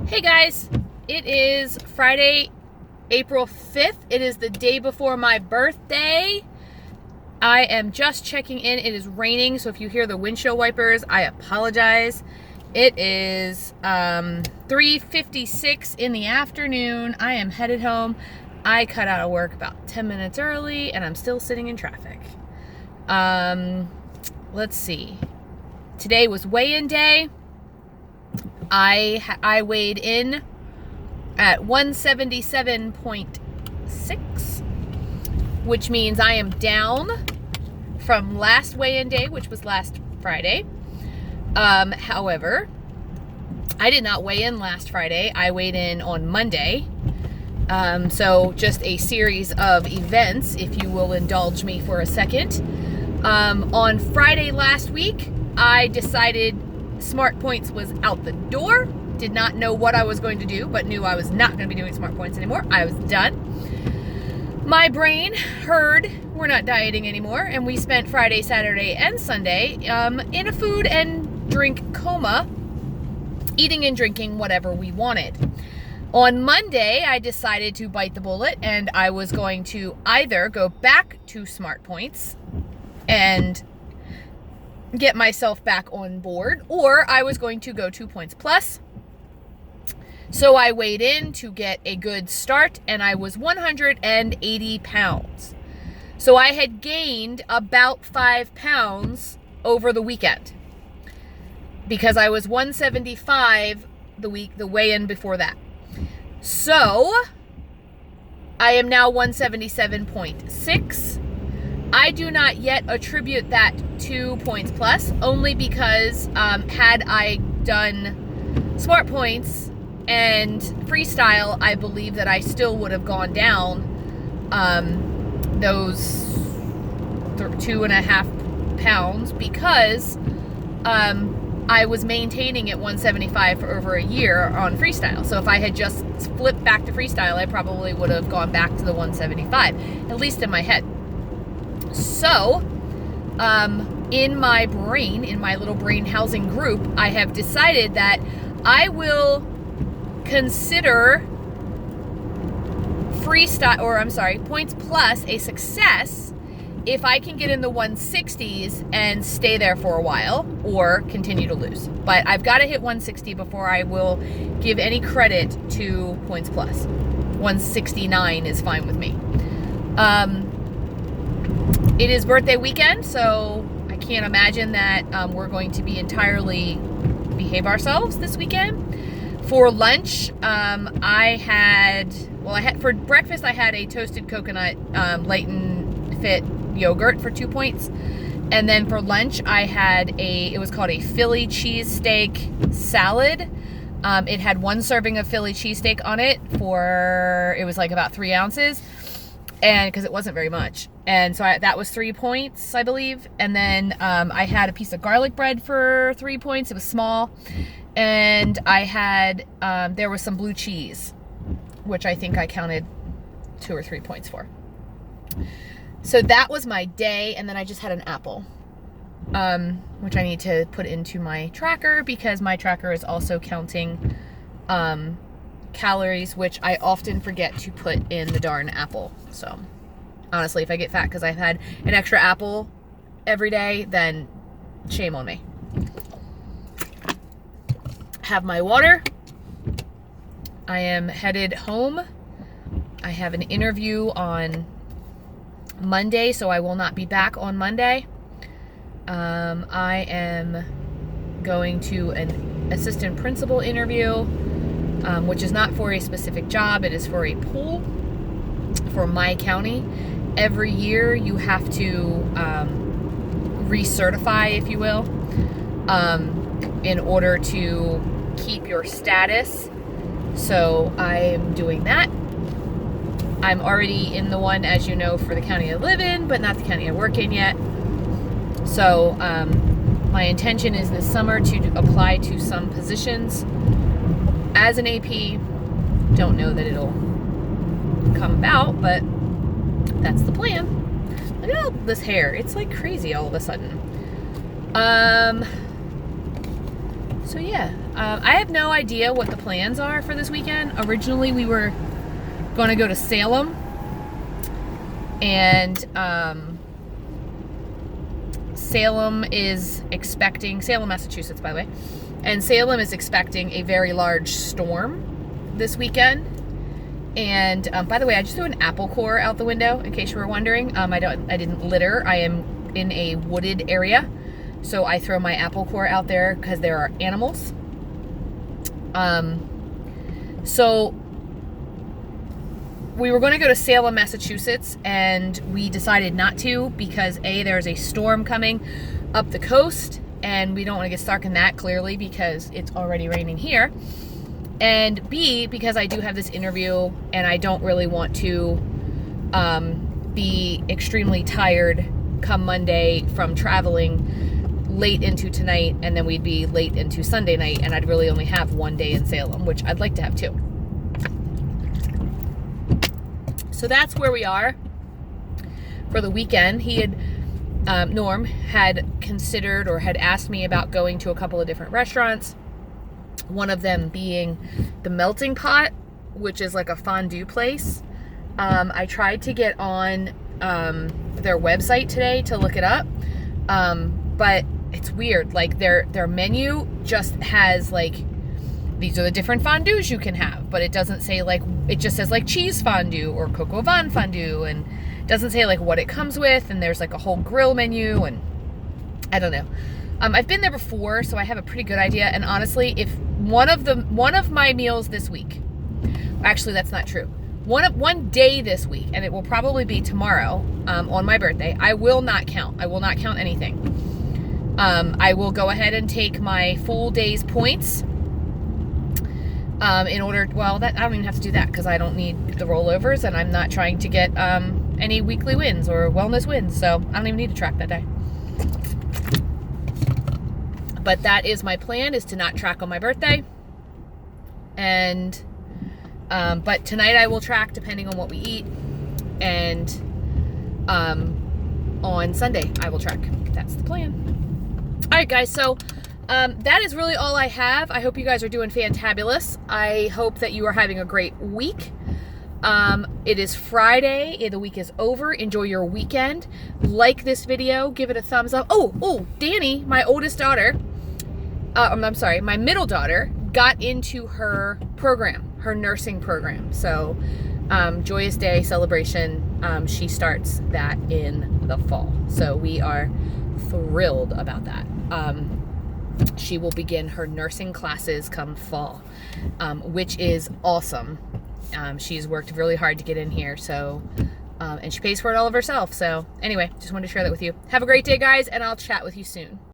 Hey guys, it is Friday, April 5th. It is the day before my birthday. I am just checking in. It is raining, so if you hear the windshield wipers, I apologize. It is 3:56 in the afternoon. I am headed home. I cut out of work about 10 minutes early, and I'm still sitting in traffic. Let's see. Today was weigh-in day. I weighed in at 177.6, which means I am down from last weigh-in day, which was last Friday. However, I did not weigh in last Friday. I weighed in on Monday. So just a series of events, if you will indulge me for a second. On Friday last week, I decided Smart Points was out the door. Did not know what I was going to do, but knew I was not going to be doing Smart Points anymore. I was done. My brain heard we're not dieting anymore, and we spent Friday, Saturday, and Sunday in a food and drink coma, eating and drinking whatever we wanted. On Monday, I decided to bite the bullet, and I was going to either go back to Smart Points and get myself back on board, or I was going to go 2 Points Plus. So I weighed in to get a good start, and I was 180 pounds. So I had gained about 5 pounds over the weekend, because I was 175 the weigh-in before that. So I am now 177.6. I do not yet attribute that to Points Plus, only because had I done Smart Points and Freestyle, I believe that I still would have gone down those 2.5 pounds, because I was maintaining at 175 for over a year on Freestyle. So if I had just flipped back to Freestyle, I probably would have gone back to the 175, at least in my head. So, in my brain, in my little brain housing group, I have decided that I will consider Points Plus a success if I can get in the 160s and stay there for a while, or continue to lose. But I've got to hit 160 before I will give any credit to Points Plus. 169 is fine with me. It is birthday weekend, so I can't imagine that we're going to be entirely behave ourselves this weekend. For lunch, for breakfast, I had a toasted coconut Leighton Fit yogurt for 2 points. And then for lunch, I had it was called a Philly cheesesteak salad. It had one serving of Philly cheesesteak on it it was like about 3 ounces. And because it wasn't very much. And so that was 3 points, I believe. And then I had a piece of garlic bread for 3 points. It was small. And I had, there was some blue cheese, which I think I counted 2 or 3 points for. So that was my day. And then I just had an apple, which I need to put into my tracker, because my tracker is also counting calories, which I often forget to put in the darn apple. So honestly, if I get fat because I've had an extra apple every day, then shame on me. Have my water. I am headed home. I have an interview on Monday, so I will not be back on Monday. I am going to an assistant principal interview, which is not for a specific job. It is for a pool for my county. Every year you have to recertify, if you will, in order to keep your status. So I am doing that. I'm already in the one, as you know, for the county I live in, but not the county I work in yet. So my intention is this summer to apply to some positions as an AP. Don't know that it'll come about, but that's the plan. Look at all this hair. It's like crazy all of a sudden. So yeah, I have no idea what the plans are for this weekend. Originally, we were going to go to Salem, and Salem, Massachusetts, by the way, and Salem is expecting a very large storm this weekend. And by the way, I just threw an apple core out the window in case you were wondering. I didn't litter. I am in a wooded area, so I throw my apple core out there because there are animals. So we were going to go to Salem, Massachusetts, and we decided not to because A, there's a storm coming up the coast, and we don't want to get stuck in that, clearly, because it's already raining here. And B, because I do have this interview and I don't really want to be extremely tired come Monday from traveling late into tonight, and then we'd be late into Sunday night, and I'd really only have one day in Salem, which I'd like to have two. So that's where we are for the weekend. Norm had considered or had asked me about going to a couple of different restaurants. One of them being the Melting Pot, which is like a fondue place. I tried to get on their website today to look it up, but it's weird. Like their menu just has like, these are the different fondues you can have, but it doesn't say like, it just says like cheese fondue or coq au vin fondue, and doesn't say like what it comes with, and there's like a whole grill menu, and I don't know. I've been there before, so I have a pretty good idea. And honestly, if one of my meals this week, actually that's not true, one day this week, and it will probably be tomorrow, on my birthday, I will not count anything. I will go ahead and take my full day's points in order, well, that I don't even have to do that because I don't need the rollovers, and I'm not trying to get any weekly wins or wellness wins, so I don't even need to track that day. But that is my plan, is to not track on my birthday. And but tonight I will track depending on what we eat, and on Sunday I will track. That's the plan. All right, guys, so that is really all I have. I hope you guys are doing fantabulous. I hope that you are having a great week. It is Friday. The week is over. Enjoy your weekend. Like this video. Give it a thumbs up. Oh, Danny, my oldest daughter, I'm sorry, my middle daughter got into her program, her nursing program. So, Joyous Day celebration. She starts that in the fall. So we are thrilled about that. She will begin her nursing classes come fall, which is awesome. She's worked really hard to get in here, so, and she pays for it all of herself. So anyway, just wanted to share that with you. Have a great day, guys, and I'll chat with you soon.